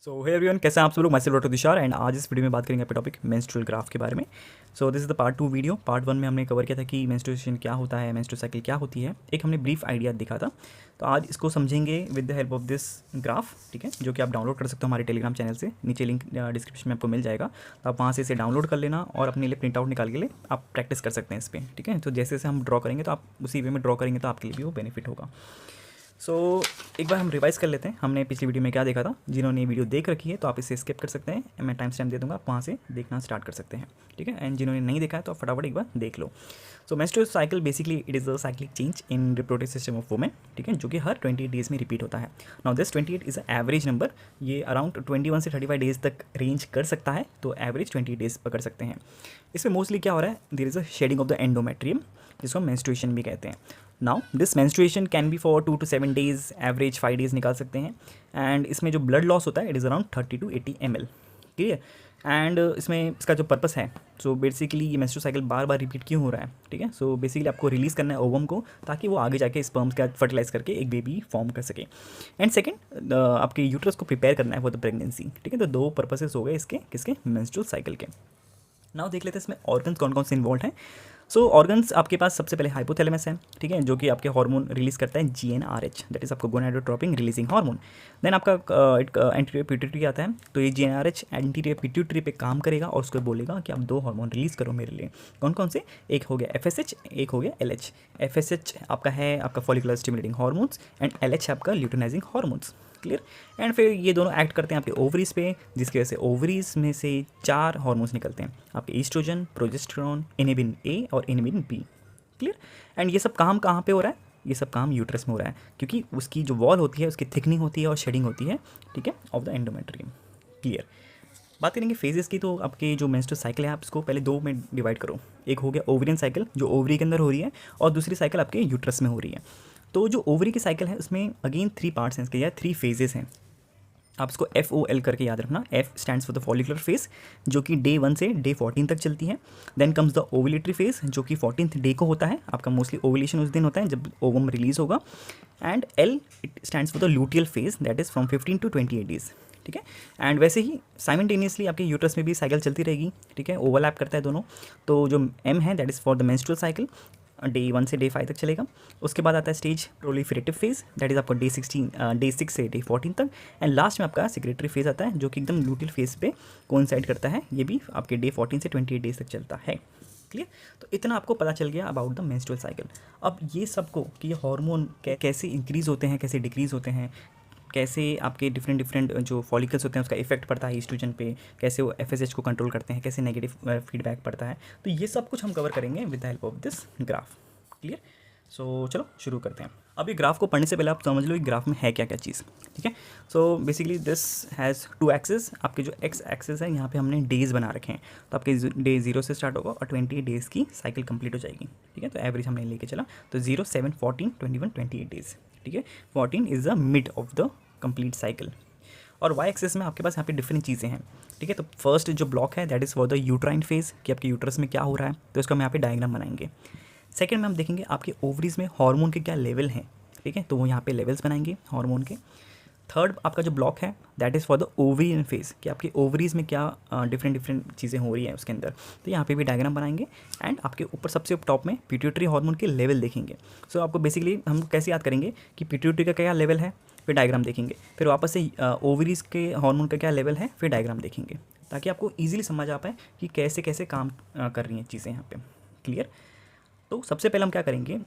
सो hey everyone, कैसे हैं आप सब लोग। मैं सिर्फ डॉक्टर तुषार एंड आज इस वीडियो में बात करेंगे अपने टॉपिक मेंस्ट्रुअल ग्राफ के बारे में। So this is the part 2 video. Part 1 में हमने कवर किया था कि मेंस्ट्रुएशन क्या होता है, मेंस्ट्रुअल साइकिल क्या होती है, एक हमने ब्रीफ आइडिया दिखा था। तो आज इसको समझेंगे with the help of this graph, ठीक है, जो कि आप डाउनलोड कर सकते हो हमारे टेलीग्राम चैनल से। नीचे लिंक डिस्क्रिप्शन में आपको मिल जाएगा, तो आप वहाँ से इसे डाउनलोड कर लेना और अपने लिए प्रिंट आउट निकाल के लिए आप प्रैक्टिस कर सकते हैं इस पर, ठीक है। तो जैसे जैसे हम ड्रॉ करेंगे तो आप उसी वे में ड्रॉ करेंगे तो आपके लिए भी वो बेनिफिट होगा। सो एक बार हम रिवाइज़ कर लेते हैं हमने पिछली वीडियो में क्या देखा था। जिन्होंने वीडियो देख रखी है तो आप इसे स्किप कर सकते हैं, मैं टाइम स्टैम्प दे दूँगा, आप वहाँ से देखना स्टार्ट कर सकते हैं, ठीक है। एंड जिन्होंने नहीं देखा है तो आप फटाफट एक बार देख लो। So menstrual cycle basically it is a cyclic change in reproductive system of women, ठीक है, जो कि हर 28 डेज़ में रिपीट होता है। Now this 28 is average number, ये अराउंड 21 से 35 डेज़ तक रेंज कर सकता है, तो एवरेज 28 डेज़ पकड़ सकते हैं। इसमें मोस्टली क्या हो रहा है, there is a shedding of the endometrium, जिसको मेंस्ट्रुएशन भी कहते हैं। Now this menstruation can be for 2 to 7 days, average 5 days निकाल सकते हैं। एंड इसमें जो ब्लड लॉस होता है it is around 30 to 80 ml, ठीक है। एंड इसमें इसका जो पर्पस है, सो बेसिकली ये मेंस्ट्रुअल साइकिल बार बार रिपीट क्यों हो रहा है, ठीक है। सो बेसिकली आपको रिलीज़ करना है ओवम को, ताकि वो आगे जाके स्पर्म्स का फर्टिलाइज करके एक बेबी फॉर्म कर सके। एंड सेकंड, आपके यूट्रस को प्रिपेयर करना है फॉर द प्रेगनेंसी, ठीक है। तो दो पर्पसेस हो गए इसके, किसके, मेंस्ट्रुअल साइकिल के। नाउ देख लेते हैं इसमें ऑर्गन्स कौन कौन से इन्वॉल्व हैं। सो ऑर्गन्स आपके पास सबसे पहले हाइपोथैलेमस है, ठीक है, जो कि आपके हार्मोन रिलीज़ करता है GnRH, दैट इज़ आपको गोनाडोट्रोपिन रिलीजिंग हार्मोन। देन आपका एंटीरियर पिट्यूटरी आता है, तो ये GnRH एंटीरियर पिट्यूटरी पे काम करेगा और उसको बोलेगा कि आप 2 हार्मोन रिलीज़ करो मेरे लिए। कौन कौन से, एक हो गया FSH, एक हो गया LH। FSH आपका है आपका follicular stimulating hormones and LH आपका ल्यूटिनाइजिंग हार्मोन्स, क्लियर। एंड फिर ये दोनों एक्ट करते हैं आपके ओवरीज पे, जिसकी वजह से ओवरीज में से 4 हार्मोन्स निकलते हैं आपके, ईस्ट्रोजन, प्रोजेस्टेरॉन, इनिबिन A और इनिबिन B, क्लियर। एंड ये सब काम कहाँ पे हो रहा है, ये सब काम यूट्रस में हो रहा है, क्योंकि उसकी जो वॉल होती है उसकी थिकनिंग होती है और शेडिंग होती है, ठीक है, ऑफ द एंडोमेट्रियम, क्लियर। बात करेंगे फेजेस की, तो आपके जो मेंस्ट्रुअल साइकिल है आप इसको पहले 2 में डिवाइड करो। एक हो गया ओवरियन साइकिल, जो ओवरी के अंदर हो रही है, और दूसरी साइकिल आपके यूट्रस में हो रही है। तो जो ओवरी की साइकिल है उसमें अगेन 3 पार्ट्स हैं इसके, या 3 फेजेस हैं। आप इसको FOL करके याद रखना। F stands for the follicular phase, जो कि डे 1 से डे 14 तक चलती है। Then comes the ovulatory phase, जो कि 14th डे को होता है आपका, मोस्टली ओवुलेशन उस दिन होता है जब ओवम रिलीज होगा। And L it stands for the luteal phase, that is from 15 to 28 days, ठीक है। एंड वैसे ही साइमल्टेनियसली आपके यूट्रस में भी साइकिल चलती रहेगी, ठीक है, ओवरलैप करता है दोनों। तो जो M है that is for the menstrual cycle, day 1 से डे 5 तक चलेगा। उसके बाद आता है stage proliferative phase, that is आपका डे 6 से डे 14 तक। एंड लास्ट में आपका सेक्रेटरी फेज आता है, जो कि एकदम लूटियल फेज पे कोइंसाइड करता है, ये भी आपके डे 14 से 28 डेज तक चलता है, क्लियर। तो इतना आपको पता चल गया अबाउट द मेंस्ट्रुअल साइकिल। अब ये सबको कि ये हार्मोन कैसे इंक्रीज़ होते हैं, कैसे डिक्रीज़ होते हैं, कैसे आपके डिफरेंट डिफरेंट जो फॉलिकल्स होते हैं उसका इफेक्ट पड़ता है ईस्ट्रोजन पे, कैसे वो FSH को कंट्रोल करते हैं, कैसे नेगेटिव फीडबैक पड़ता है, तो ये सब कुछ हम कवर करेंगे with the help of this graph, clear. So चलो शुरू करते हैं। अब ये ग्राफ को पढ़ने से पहले आप समझ लो ये ग्राफ में है क्या क्या चीज़, ठीक है। So basically this has 2 axes. आपके जो X एक्सेस है यहाँ पे हमने डेज़ बना रखे हैं, तो आपके डे 0 से स्टार्ट होगा और 28 डेज़ की साइकिल कंप्लीट हो जाएगी, ठीक है। तो एवरेज हमने लेके चला, तो 0, 7, 14, 21, 28 डेज़, ठीक है। 14 is the mid of the complete cycle. और वाई एक्सेस में आपके पास यहाँ पे डिफरेंट चीज़ें हैं, ठीक है। तो फर्स्ट जो ब्लॉक है that is for the uterine phase, कि आपके यूट्रस में क्या हो रहा है, तो इसका हम यहाँ पे डायग्राम बनाएंगे। सेकंड में हम देखेंगे आपके ओवरीज में हार्मोन के क्या लेवल हैं, ठीक है, तो वो यहाँ पे लेवल्स बनाएंगे हार्मोन के। थर्ड आपका जो ब्लॉक है that is for the ovarian phase, कि आपके ओवरीज में क्या डिफरेंट डिफरेंट चीज़ें हो रही हैं उसके अंदर, तो यहाँ पे भी डायग्राम बनाएंगे। एंड आपके ऊपर सबसे टॉप में पिट्यूटरी हार्मोन के लेवल देखेंगे। सो आपको बेसिकली हम कैसे याद करेंगे कि पिट्यूटरी का क्या लेवल है, फिर डायग्राम देखेंगे, फिर वापस से ओवरीज के हार्मोन का क्या लेवल है, फिर डायग्राम देखेंगे, ताकि आपको ईजिली समझ आ पाए कि कैसे कैसे काम कर रही हैं चीज़ें यहाँ पे, क्लियर। तो सबसे पहले हम क्या करेंगे,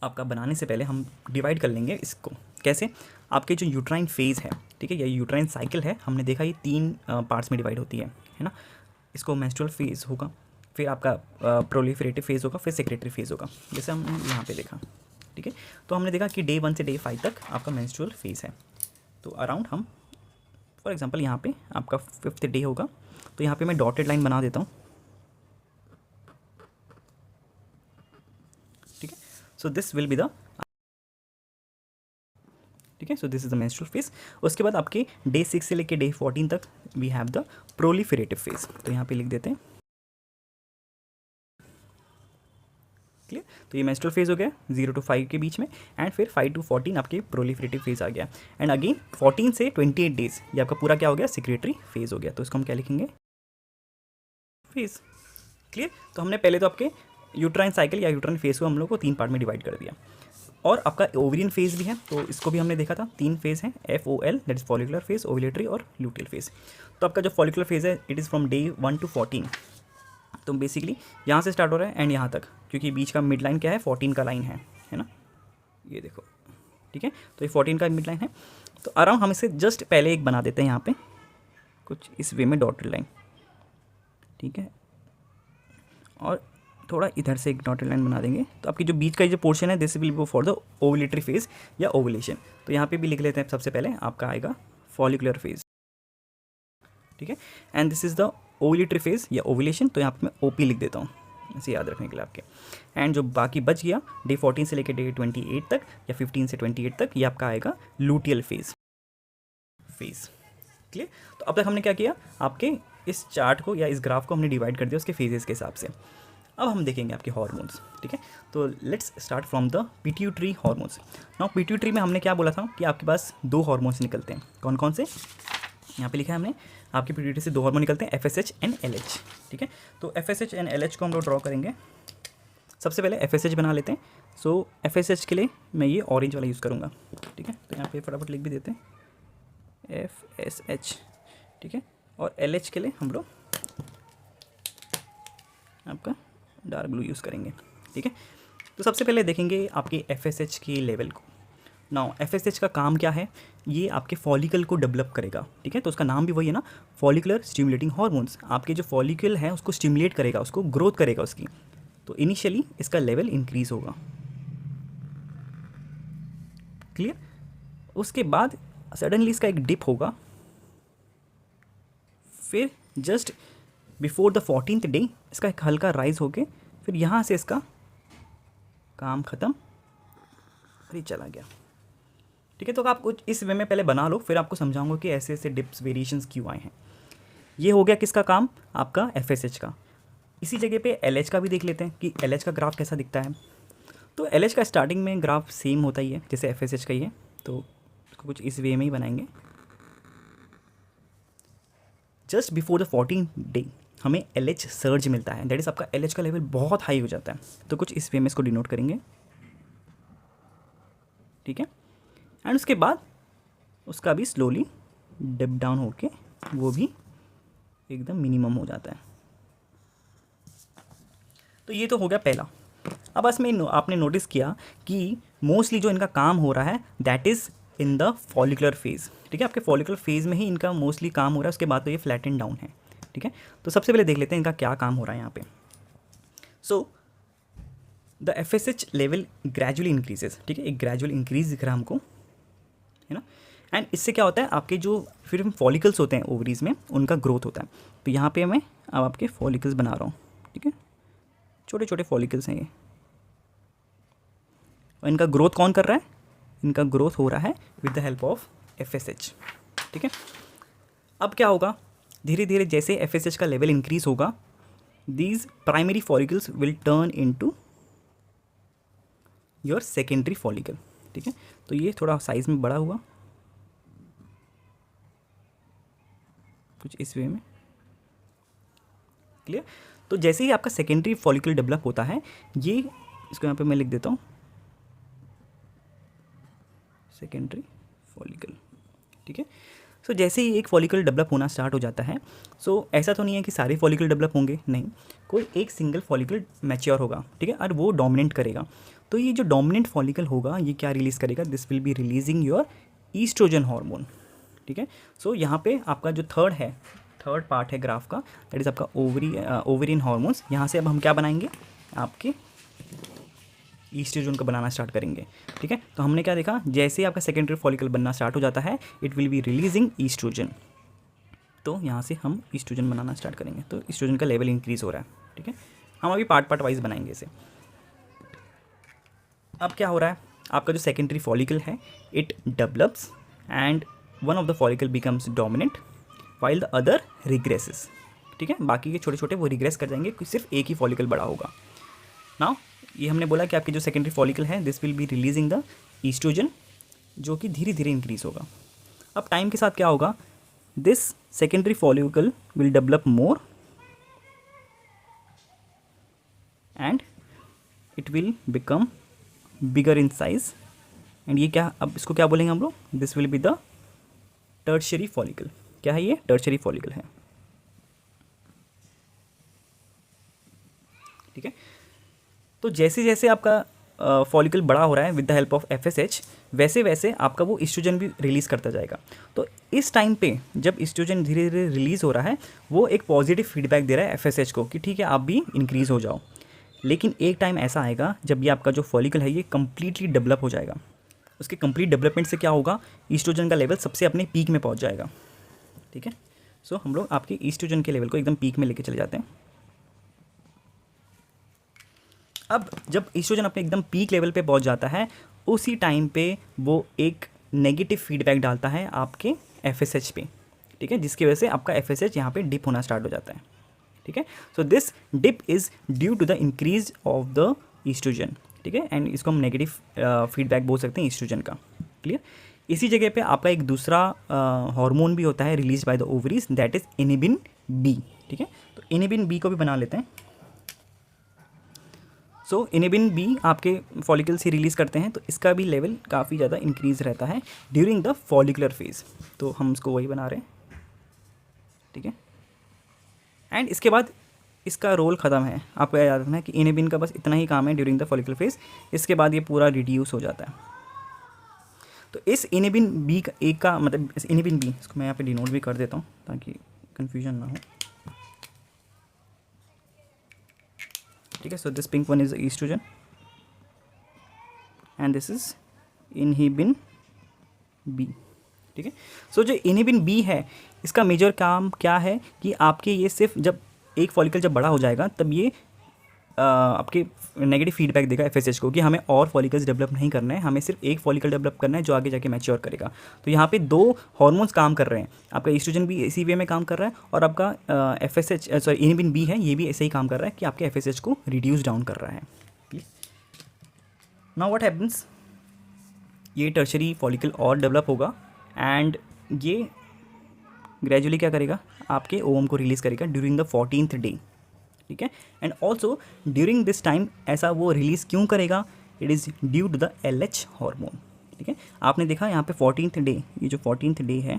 आपका बनाने से पहले हम डिवाइड कर लेंगे इसको। कैसे, आपके जो यूट्राइन फेज़ है, ठीक है, या यूट्राइन साइकिल है, हमने देखा ये 3 पार्ट्स में डिवाइड होती है ना। इसको मेंस्ट्रुअल फेज़ होगा, फिर आपका प्रोलिफरेटिव फेज़ होगा, फिर सेक्रेटरी फेज़ होगा, जैसे हमने यहाँ पे देखा, ठीक है। तो हमने देखा कि डे 1 से डे 5 तक आपका मेंस्ट्रुअल फेज़ है। तो अराउंड हम फॉर एग्जांपल यहाँ पे आपका 5th डे होगा, तो यहाँ पे मैं डॉटेड लाइन बना देता हूँ, ठीक है। So this will be the, ठीक है, so this is the menstrual phase. उसके बाद आपके डे 6 से लेके डे 14 तक we have the proliferative phase, तो यहाँ पे लिख देते हैं, क्लियर। तो ये मेंस्ट्रुअल फेज़ हो गया 0 to 5 के बीच में, एंड फिर 5 to 14 आपके प्रोलिफरेटिव फेज़ आ गया, एंड अगेन 14 से 28 डेज ये आपका पूरा क्या हो गया, सिक्रेटरी फेज़ हो गया। तो इसको हम क्या लिखेंगे, फेज़। क्लियर। तो हमने पहले तो आपके यूट्राइन साइकिल या यूट्राइन फेज़ को हम लोग को 3 पार्ट में डिवाइड कर दिया, और आपका ओवरियन फेज़ भी है, तो इसको भी हमने देखा था 3 फेज़ हैं, FOL that is follicular phase, ovulatory और लूटियल फेज़। तो आपका जो फॉलिकुलर फेज़ है it is from day 1 to 14। तो बेसिकली यहाँ से स्टार्ट हो रहा है एंड यहाँ तक, क्योंकि बीच का मिड लाइन क्या है, 14 का लाइन है ना, ये देखो, ठीक है। तो ये 14 का मिड लाइन है। तो अराउंड हम इसे जस्ट पहले एक बना देते हैं यहाँ पे कुछ इस वे में डॉटेड लाइन, ठीक है, और थोड़ा इधर से एक डॉटेड लाइन बना देंगे। तो आपकी जो बीच का जो पोर्शन है this will go for the ovulatory phase या ओवुलेशन। तो यहाँ पे भी लिख लेते हैं, सबसे पहले आपका आएगा फॉलिकुलर फेज़, ठीक है, and this is the ovulatory phase या ओवुलेशन। तो यहाँ पे मैं OP लिख देता हूँ इसे याद रखने के लिए आपके। एंड जो बाकी बच गया डे 14 से लेकर डे 28 तक या 15 से 28 तक, ये आपका आएगा लूटियल फेज़। क्लियर। तो अब तक हमने क्या किया, आपके इस चार्ट को या इस ग्राफ को हमने डिवाइड कर दिया उसके फेजेस के हिसाब से। अब हम देखेंगे आपके हार्मोन्स, ठीक है। तो let's start from the pituitary hormones. Now pituitary में हमने क्या बोला था कि आपके पास 2 हार्मोन्स निकलते हैं, कौन कौन से, यहाँ पे लिखा है हमने, आपकी पिट्यूटरी से 2 हार्मोन निकलते हैं, FSH एंड LH, ठीक है। तो FSH एंड LH को हम लोग ड्रॉ करेंगे। सबसे पहले FSH बना लेते हैं। सो FSH के लिए मैं ये ऑरेंज वाला यूज़ करूँगा, ठीक है। तो यहाँ पे फटाफट लिख भी देते हैं FSH, ठीक है। और LH के लिए हम लोग आपका डार्क ब्लू यूज़ करेंगे, ठीक है। तो सबसे पहले देखेंगे आपके FSH के लेवल को। नाउ FSH का काम क्या है, ये आपके फॉलिकल को डेवलप करेगा, ठीक है। तो उसका नाम भी वही है ना, फॉलिकुलर स्टिमुलेटिंग हार्मोन्स। आपके जो फॉलिकल है उसको स्टिमुलेट करेगा, उसको ग्रोथ करेगा उसकी। तो इनिशियली इसका लेवल इंक्रीज होगा, क्लियर। उसके बाद सडनली इसका एक डिप होगा, फिर just before the 14th day इसका एक हल्का राइज होके फिर यहाँ से इसका काम ख़त्म, अरे चला गया, ठीक है। तो आप कुछ इस वे में पहले बना लो, फिर आपको समझाऊंगा कि ऐसे ऐसे डिप्स वेरिएशंस क्यों आए हैं। ये हो गया किसका काम, आपका FSH का। इसी जगह पे LH का भी देख लेते हैं कि LH का ग्राफ कैसा दिखता है। तो LH का स्टार्टिंग में ग्राफ सेम होता ही है जैसे FSH का ही है, तो उसको कुछ इस वे में ही बनाएंगे। Just before the 14th day हमें LH सर्ज मिलता है, दैट इज़ आपका LH का लेवल बहुत हाई हो जाता है। तो कुछ इस वे में इसको डिनोट करेंगे, ठीक है। एंड उसके बाद उसका भी स्लोली डिप डाउन होके वो भी एकदम मिनिमम हो जाता है। तो ये तो हो गया पहला। अब इसमें आपने नोटिस किया कि मोस्टली जो इनका काम हो रहा है that is in the follicular phase, ठीक है। आपके फॉलिकुलर फेज़ में ही इनका मोस्टली काम हो रहा है, उसके बाद तो ये फ्लैट एंड डाउन है, ठीक है। तो सबसे पहले देख लेते हैं इनका क्या काम हो रहा है यहाँ पे। So the FSH level gradually increases, ठीक है। एक ग्रेजुअल इंक्रीज दिख रहा है हमको, है ना। एंड इससे क्या होता है, आपके जो फिर फॉलिकल्स होते हैं ओवरीज में उनका ग्रोथ होता है। तो यहाँ पे मैं अब आपके फॉलिकल्स बना रहा हूँ, ठीक है। छोटे छोटे फॉलिकल्स हैं ये, और इनका ग्रोथ कौन कर रहा है, इनका ग्रोथ हो रहा है with the help of FSH, ठीक है। अब क्या होगा, धीरे धीरे जैसे FSH का लेवल इंक्रीज होगा, these primary follicles will turn into your secondary follicle, ठीक है। तो ये थोड़ा साइज में बड़ा हुआ कुछ इस वे में, क्लियर। तो जैसे ही आपका सेकेंडरी फॉलिकल डेवलप होता है, ये इसको यहाँ पे मैं लिख देता हूँ सेकेंडरी फॉलिकल, ठीक है। सो जैसे ही एक फॉलिकल डेवलप होना स्टार्ट हो जाता है, सो ऐसा तो नहीं है कि सारे फॉलिकल डेवलप होंगे, नहीं, कोई एक सिंगल फॉलिकल मैच्योर होगा, ठीक है, और वो डोमिनेट करेगा। तो ये जो डोमिनेंट फॉलिकल होगा ये क्या रिलीज़ करेगा, this will be releasing your oestrogen hormone, ठीक है। सो यहाँ पे आपका जो थर्ड पार्ट है ग्राफ का, दैट इज़ आपका ओवरियन हार्मोन्स। यहाँ से अब हम क्या बनाएंगे, आपके ईस्ट्रोजन को बनाना स्टार्ट करेंगे, ठीक है। तो हमने क्या देखा, जैसे आपका सेकेंडरी फॉलिकल बनना स्टार्ट हो जाता है it will be releasing oestrogen. तो यहाँ से हम ईस्ट्रोजन बनाना स्टार्ट करेंगे, तो ईस्ट्रोजन का लेवल इंक्रीज़ हो रहा है, ठीक है। हम अभी पार्ट वाइज बनाएंगे इसे। अब क्या हो रहा है, आपका जो सेकेंडरी फॉलिकल है it develops and one of the follicle becomes dominant while the other regresses, ठीक है। बाकी के छोटे छोटे वो रिग्रेस कर जाएंगे, सिर्फ एक ही फॉलिकल बड़ा होगा। नाउ ये हमने बोला कि आपकी जो सेकेंडरी फॉलिकल है this will be releasing the oestrogen, जो कि धीरे धीरे इंक्रीज होगा। अब टाइम के साथ क्या होगा, this secondary follicle will develop more and it will become bigger in size, and ये क्या, अब इसको क्या बोलेंगे हम लोग, this will be the tertiary follicle. क्या है ये, टर्शियरी फॉलिकल है। ठीक है, तो जैसे जैसे आपका फॉलिकल बड़ा हो रहा है with the help of FSH, वैसे वैसे आपका वो ईस्ट्रोजन भी रिलीज़ करता जाएगा। तो इस टाइम पे जब ईस्ट्रोजन धीरे धीरे रिलीज़ हो रहा है, वो एक पॉजिटिव फीडबैक दे रहा है FSH को कि ठीक है आप भी इंक्रीज़ हो जाओ। लेकिन एक टाइम ऐसा आएगा जब ये आपका जो फॉलिकल है ये कम्प्लीटली डेवलप हो जाएगा। उसके कंप्लीट डेवलपमेंट से क्या होगा, ईस्ट्रोजन का लेवल सबसे अपने पीक में पहुंच जाएगा। ठीक है, सो हम लोग आपके ईस्ट्रोजन के लेवल को एकदम पीक में लेके चले जाते हैं। अब जब ईस्ट्रोजन अपने एकदम पीक लेवल पे पहुंच जाता है, उसी टाइम पे वो एक नेगेटिव फीडबैक डालता है आपके FSH पे। ठीक है, जिसकी वजह से आपका FSH यहाँ पे डिप होना स्टार्ट हो जाता है। ठीक है, so this dip is due to the increase of the oestrogen. ठीक है, एंड इसको हम नेगेटिव फीडबैक बोल सकते हैं ईस्ट्रोजन का। क्लियर, इसी जगह पे आपका एक दूसरा हार्मोन भी होता है release by the ovaries, that is inhibin B. ठीक है, तो इनिबिन बी को भी बना लेते हैं। सो इनिबिन बी आपके फॉलिकल से रिलीज़ करते हैं, तो इसका भी लेवल काफ़ी ज़्यादा इंक्रीज़ रहता है ड्यूरिंग द फॉलिकुलर फेज़। तो हम इसको वही बना रहे हैं। ठीक है, एंड इसके बाद इसका रोल ख़त्म है। आपको याद रखना है कि इनिबिन का बस इतना ही काम है ड्यूरिंग द फॉलिकुलर फेज़, इसके बाद ये पूरा रिड्यूस हो जाता है। तो इस इनिबिन बी का एक का मतलब इस इनिबिन बी, इसको मैं यहाँ पे डिनोट भी कर देता हूँ ताकि कन्फ्यूजन ना हो। ठीक है, so this pink one is oestrogen and this is inhibin B. ठीक है, सो जो इनहिबिन बी है इसका मेजर काम क्या है कि आपके ये सिर्फ जब एक फॉलिकल जब बड़ा हो जाएगा तब ये आपके नेगेटिव फीडबैक देगा FSH को कि हमें और फॉलिकल्स डेवलप नहीं करना है, हमें सिर्फ एक फॉलिकल डेवलप करना है जो आगे जाके मैच्योर करेगा। तो यहाँ पे दो हार्मोन्स काम कर रहे हैं, आपका ईस्ट्रोजन भी इसी वे में काम कर रहा है और आपका इनिबिन बी है ये भी ऐसे ही काम कर रहा है कि आपके FSH को रिड्यूस डाउन कर रहा है। नाउ व्हाट हैपेंस, ये टर्शरी फॉलिकल और डेवलप होगा एंड ये ग्रेजुअली क्या करेगा, आपके ओवम को रिलीज़ करेगा ड्यूरिंग द 14th डे। ठीक है, and also during this time ऐसा वो रिलीज़ क्यों करेगा, it is due to the LH hormone. ठीक है, आपने देखा यहाँ पे 14th डे, ये जो 14th डे है,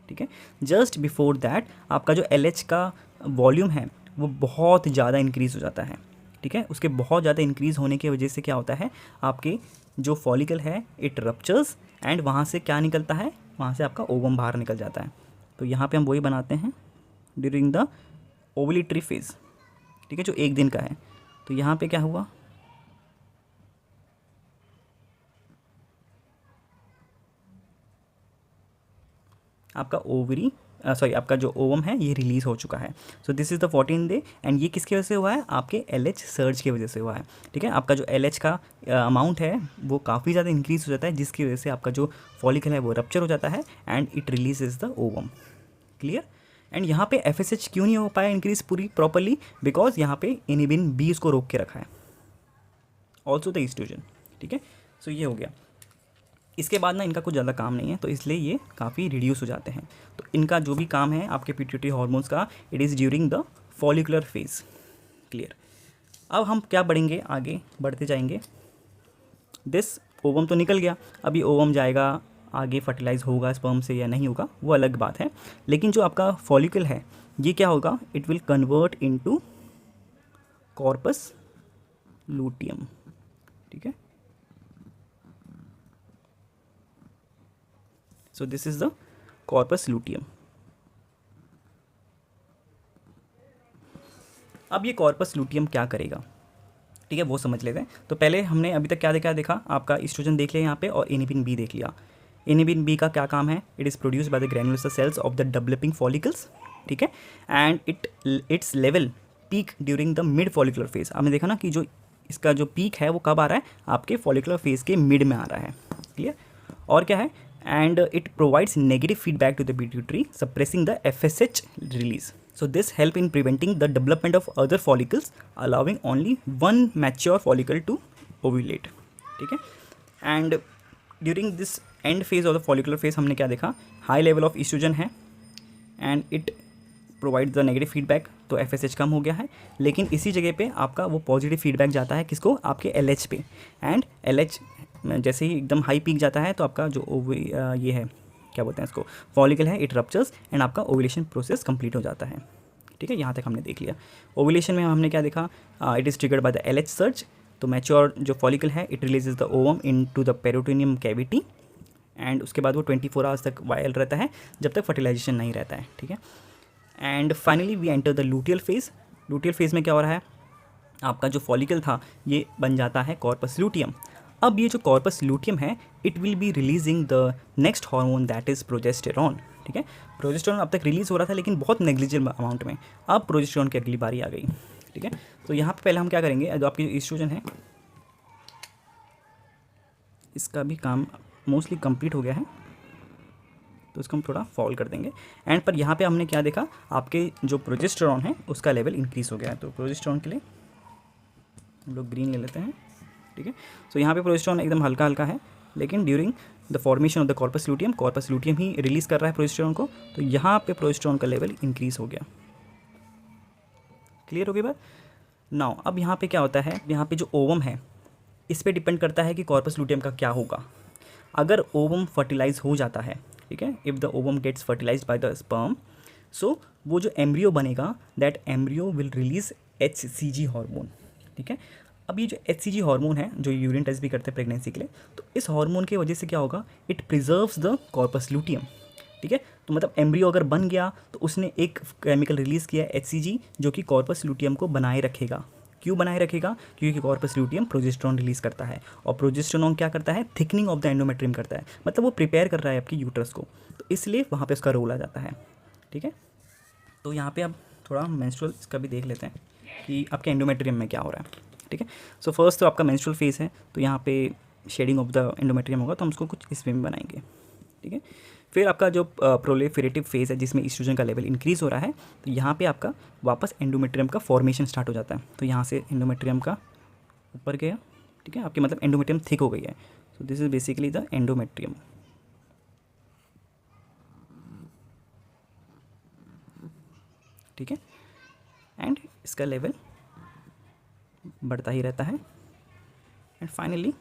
ठीक है, जस्ट बिफोर दैट आपका जो LH का वॉल्यूम है वो बहुत ज़्यादा इंक्रीज़ हो जाता है। ठीक है, उसके बहुत ज़्यादा इंक्रीज़ होने की वजह से क्या होता है, आपके जो फॉलिकल है इट रप्चर्स एंड वहाँ से क्या निकलता है, वहाँ से आपका ओवम बाहर निकल जाता है। तो यहाँ पे हम वही बनाते हैं ड्यूरिंग द ओवुलेटरी फेज़। ठीक है, जो एक दिन का है। तो यहाँ पे क्या हुआ, आपका ओवरी आपका जो ओवम है ये रिलीज़ हो चुका है। So this is the 14th day and ये किसकी वजह से हुआ है, आपके LH सर्ज की वजह से हुआ है। ठीक है, आपका जो LH का अमाउंट है वो काफ़ी ज़्यादा इंक्रीज़ हो जाता है, जिसकी वजह से आपका जो फॉलिकल है वो रप्चर हो जाता है and it release is the ovum. Clear, and यहाँ पे FSH क्यों नहीं हो पाया इंक्रीज पूरी प्रॉपरली, बिकॉज यहाँ पे इनिबिन बी उसको रोक के रखा है, ऑल्सो द ईस्ट्रोजन। ठीक है, सो ये हो गया। इसके बाद ना इनका कुछ ज़्यादा काम नहीं है, तो इसलिए ये काफ़ी रिड्यूस हो जाते हैं। तो इनका जो भी काम है आपके पिट्यूटरी हार्मोन्स का, it is during the follicular phase. Clear, अब हम क्या बढ़ेंगे, आगे बढ़ते जाएंगे। दिस ओवम तो निकल गया, अभी ओवम जाएगा आगे फर्टिलाइज होगा स्पर्म से या नहीं होगा वो अलग बात है, लेकिन जो आपका फॉलिकल है ये क्या होगा, it will convert into corpus luteum. ठीक है, so this is the corpus luteum. अब ये कॉर्पस लूटियम क्या करेगा, ठीक है, वो समझ लेते हैं। तो पहले हमने अभी तक क्या देखा, आपका ईस्ट्रोजन देख लिया यहाँ पे और इनिबिन बी देख लिया। इनिबिन बी का क्या काम है, it is produce by the granular cells of the developing follicles. ठीक है, and its level peak during the mid follicular phase. आपने देखा ना कि जो इसका जो पीक है वो कब आ रहा है, आपके फॉलिकुलर फेज के मिड में आ रहा है। क्लियर, और क्या है, and it provides negative feedback to the pituitary suppressing the FSH release. So this help in preventing the development of other follicles, allowing only one mature follicle to ovulate. ठीक है. And during this end phase of the follicular phase हमने क्या देखा, high level of oestrogen है and it provide the negative feedback, तो FSH कम हो गया है, लेकिन इसी जगह पे आपका वो पॉजिटिव फीडबैक जाता है किसको, आपके LH पे, एंड LH जैसे ही एकदम हाई पीक जाता है तो आपका जो ये है क्या बोलते हैं इसको, फॉलिकल है, इट रप्चर्स एंड आपका ओवुलेशन प्रोसेस कंप्लीट हो जाता है. ठीक है, यहाँ तक हमने देख लिया. ओवुलेशन में हमने क्या देखा, it is triggered by the LH surge. तो मैच्योर जो फॉलिकल है it releases the ovum into the peritoneum cavity and उसके बाद वो 24 आवर्स तक वायल रहता है जब तक फर्टिलाइजेशन नहीं रहता है. ठीक है, and finally we enter the luteal phase. Luteal phase में क्या हो रहा है, आपका जो फॉलिकल था ये बन जाता है कॉर्पस लूटियम. अब ये जो कॉर्पस लूटियम है it will be releasing the next hormone that is progesterone. ठीक है, प्रोजेस्टेरॉन अब तक रिलीज़ हो रहा था लेकिन बहुत नेग्लिजिबल अमाउंट में, अब प्रोजेस्टेरॉन की अगली बारी आ गई. ठीक है, तो यहाँ पे पहले हम क्या करेंगे, जो आपकी ईस्ट्रोजन है इसका भी काम मोस्टली कंप्लीट हो गया है तो इसको हम थोड़ा फॉल कर देंगे. एंड पर यहाँ पे हमने क्या देखा, आपके जो प्रोजेस्टेरॉन है उसका लेवल इंक्रीज़ हो गया है. तो प्रोजेस्टेरॉन के लिए हम लोग ग्रीन ले लेते हैं. ठीक है, तो यहाँ पे प्रोजेस्टेरॉन एकदम हल्का हल्का है, लेकिन during the formation of the corpus luteum he release कर रहा है प्रोजेस्टेरॉन को, तो यहाँ पे प्रोजेस्टेरॉन का लेवल इंक्रीज़ हो गया. क्लियर हो गई बात. नाउ अब यहाँ पे क्या होता है, यहाँ पे जो ओवम है इस पे डिपेंड करता है कि कॉर्पस लूटियम का क्या होगा. अगर ओवम फर्टिलाइज हो जाता है, ठीक है, if the ovum gets fertilize by the sperm, so वो जो एम्ब्रियो बनेगा that embryo will release HCG hormone. ठीक है, अब ये जो HCG हार्मोन है जो यूरिन टेस्ट भी करते हैं प्रेगनेंसी के लिए, तो इस हार्मोन की वजह से क्या होगा, it preserves the corpus luteum. ठीक है, तो मतलब एम्ब्रियो अगर बन गया तो उसने एक केमिकल रिलीज़ किया HCG जो कि कॉर्पस लूटियम को बनाए रखेगा. क्यों बनाए रखेगा, क्योंकि कॉर्पस लूटियम प्रोजेस्टेरॉन रिलीज़ करता है और प्रोजेस्टेरॉन क्या करता है, थिकनिंग ऑफ द एंडोमेट्रियम करता है, मतलब वो प्रिपेयर कर रहा है आपकी यूट्रस को, तो इसलिए वहाँ पे उसका रोल आ जाता है. ठीक है, तो यहाँ पे अब थोड़ा मेंस्ट्रुअल इसका भी देख लेते हैं कि आपके एंडोमेट्रियम में क्या हो रहा है. ठीक है, सो फर्स्ट तो आपका मेंस्ट्रुअल फेज है, तो यहाँ पे शेडिंग ऑफ द एंडोमेट्रियम होगा, तो हम उसको कुछ इसमें भी बनाएंगे. ठीक है, फिर आपका जो प्रोलिफरेटिव फेज़ है जिसमें ईस्ट्रोजन का लेवल इंक्रीज़ हो रहा है, तो यहाँ पे आपका वापस एंडोमेट्रियम का फॉर्मेशन स्टार्ट हो जाता है. तो यहाँ से एंडोमेट्रियम का ऊपर गया. ठीक है, आपके मतलब एंडोमेट्रियम थिक हो गई है. So this is basically the endometrium. ठीक है, एंड इसका लेवल बढ़ता ही रहता है एंड फाइनली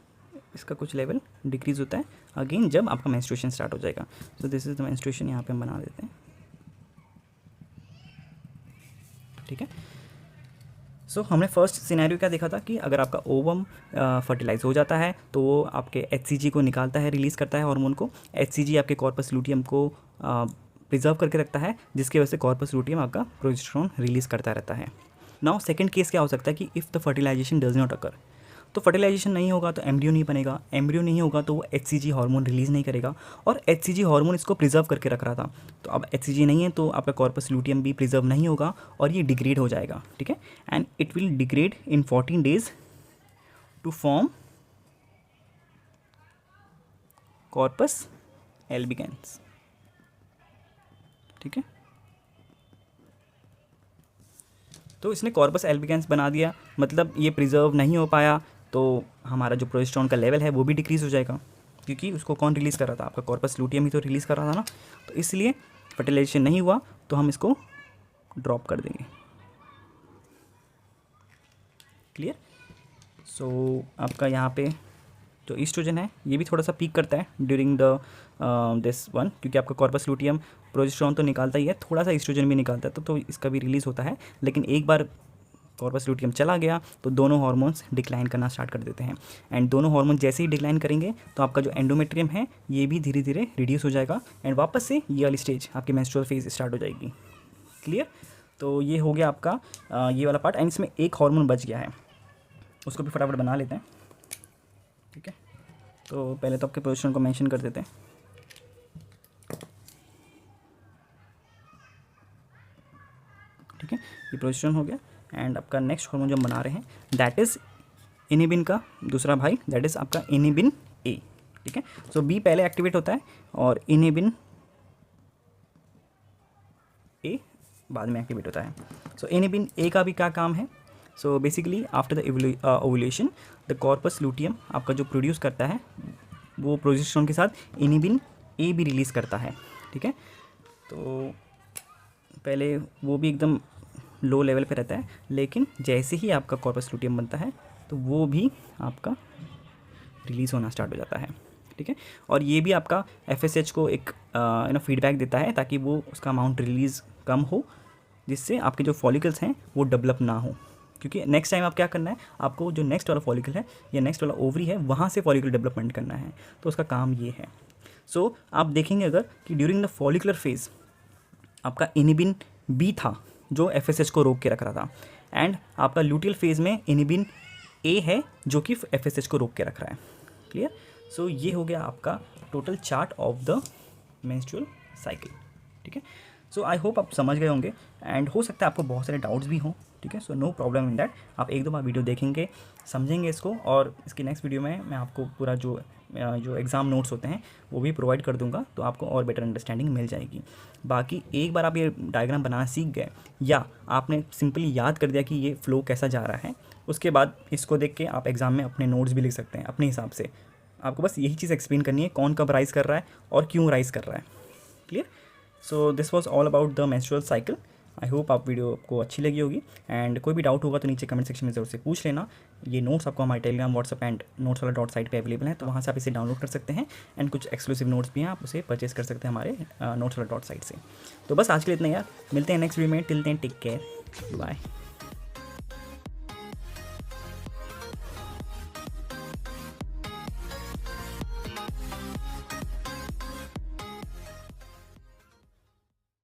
इसका कुछ लेवल डिक्रीज़ होता है अगेन जब आपका मेंस्ट्रुएशन स्टार्ट हो जाएगा. So this is the menstruation, यहाँ पे हम बना देते हैं. ठीक है, सो हमने फर्स्ट सिनेरियो क्या देखा था कि अगर आपका ओवम फर्टिलाइज हो जाता है तो वो आपके HCG को निकालता है, रिलीज़ करता है हार्मोन को. HCG आपके कॉर्पस लूटियम को प्रिजर्व करके रखता है, जिसकी वजह से कॉर्पस लूटियम आपका प्रोजेस्टेरॉन रिलीज़ करता रहता है. नाउ सेकंड केस क्या हो सकता है कि if the fertilisation does not occur, तो फर्टिलाइजेशन नहीं होगा तो एम्ब्रियो नहीं बनेगा, एम्ब्रियो नहीं होगा तो वो HCG हार्मोन रिलीज़ नहीं करेगा, और HCG हार्मोन इसको प्रिजर्व करके रख रहा था. तो अब HCG नहीं है तो आपका कॉर्पस लूटियम भी प्रिजर्व नहीं होगा और ये डिग्रेड हो जाएगा. ठीक है, and it will degrade in 14 days to form corpus albicans. ठीक है, तो इसने कॉर्पस एल्बिगेंस बना दिया, मतलब ये प्रिजर्व नहीं हो पाया, तो हमारा जो प्रोजेस्टेरॉन का लेवल है वो भी डिक्रीज़ हो जाएगा, क्योंकि उसको कौन रिलीज़ कर रहा था, आपका कॉर्पस लूटियम ही तो रिलीज़ कर रहा था ना. तो इसलिए फर्टिलाइजेशन नहीं हुआ तो हम इसको ड्रॉप कर देंगे. क्लियर. सो आपका यहाँ पे जो ईस्ट्रोजन है ये भी थोड़ा सा पीक करता है ड्यूरिंग द दिस वन, क्योंकि आपका कॉर्पस लूटियम प्रोजेस्टेरॉन तो निकालता ही है, थोड़ा सा ईस्ट्रोजन भी निकालता है, तो इसका भी रिलीज़ होता है. लेकिन एक बार कॉर्पस लूटियम चला गया तो दोनों हार्मोन्स डिक्लाइन करना स्टार्ट कर देते हैं, एंड दोनों हार्मोन जैसे ही डिक्लाइन करेंगे तो आपका जो एंडोमेट्रियम है ये भी धीरे धीरे रिड्यूस हो जाएगा एंड वापस से ये वाली स्टेज आपकी मेंस्ट्रुअल फेज स्टार्ट हो जाएगी. क्लियर. तो ये हो गया आपका ये वाला पार्ट, एंड इसमें एक हार्मोन बच गया है, उसको भी फटाफट बना लेते हैं. ठीक है, तो पहले तो आपके प्रोजेस्टेरॉन को मेंशन कर देते हैं. ठीक है, ये प्रोजेस्टेरॉन हो गया, एंड आपका नेक्स्ट हार्मोन जो हम बना रहे हैं दैट इज़ इनिबिन का दूसरा भाई, दैट इज़ आपका इनिबिन A. ठीक है, सो B पहले एक्टिवेट होता है और इनिबिन A बाद में एक्टिवेट होता है। सो इनिबिन ए का भी क्या काम है? So basically after the ovulation the corpus luteum आपका जो प्रोड्यूस करता है वो प्रोजेस्टेरोन के साथ इनिबिन ए भी रिलीज़ करता है, ठीक है। तो पहले वो भी एकदम लो लेवल पे रहता है, लेकिन जैसे ही आपका कॉर्पस लूटियम बनता है तो वो भी आपका रिलीज़ होना स्टार्ट हो जाता है, ठीक है। और ये भी आपका FSH को एक फीडबैक देता है ताकि वो उसका अमाउंट रिलीज़ कम हो, जिससे आपके जो फॉलिकल्स हैं वो डेवलप ना हो। क्योंकि नेक्स्ट टाइम आप क्या करना है, आपको जो नेक्स्ट वाला फॉलिकल है या नेक्स्ट वाला ओवरी है वहाँ से फॉलिकल डेवलपमेंट करना है, तो उसका काम ये है। सो आप देखेंगे अगर कि ड्यूरिंग द फॉलिकुलर फेज़ आपका इनिबिन बी था जो FSH को रोक के रख रहा था, एंड आपका ल्यूटियल फेज़ में इनिबिन ए है जो कि FSH को रोक के रख रहा है। क्लियर? सो ये हो गया आपका total chart of the menstrual cycle, ठीक है। सो आई होप आप समझ गए होंगे, एंड हो सकता है आपको बहुत सारे डाउट्स भी हों, ठीक है। So no problem in that, आप एक दो बार वीडियो देखेंगे, समझेंगे इसको, और इसकी नेक्स्ट वीडियो में मैं आपको पूरा जो एग्ज़ाम नोट्स होते हैं वो भी प्रोवाइड कर दूंगा, तो आपको और बेटर अंडरस्टैंडिंग मिल जाएगी। बाकी एक बार आप ये डायग्राम बनाना सीख गए या आपने सिंपली याद कर दिया कि ये फ्लो कैसा जा रहा है, उसके बाद इसको देख के आप एग्ज़ाम में अपने नोट्स भी लिख सकते हैं अपने हिसाब से। आपको बस यही चीज़ एक्सप्लेन करनी है, कौन कब राइज़ कर रहा है और क्यों राइज़ कर रहा है। Clear? So this was all about the menstrual cycle. I hope आप वीडियो आपको अच्छी लगी होगी, एंड कोई भी डाउट होगा तो नीचे कमेंट सेक्शन में ज़रूर से पूछ लेना। ये नोट्स आपको हमारे टेलीग्राम, व्हाट्सअप एंड नोट्स वाला डॉट साइट पे अवेलेबल है, तो वहाँ से आप इसे डाउनलोड कर सकते हैं, एंड कुछ एक्सक्लूसिव नोट्स भी हैं, आप उसे परचेस कर सकते हैं हमारे नोट्स वाला डॉट साइट से। तो बस आज के लिए इतना यार, मिलते हैं नेक्स्ट वीडियो में। Till then take care, bye.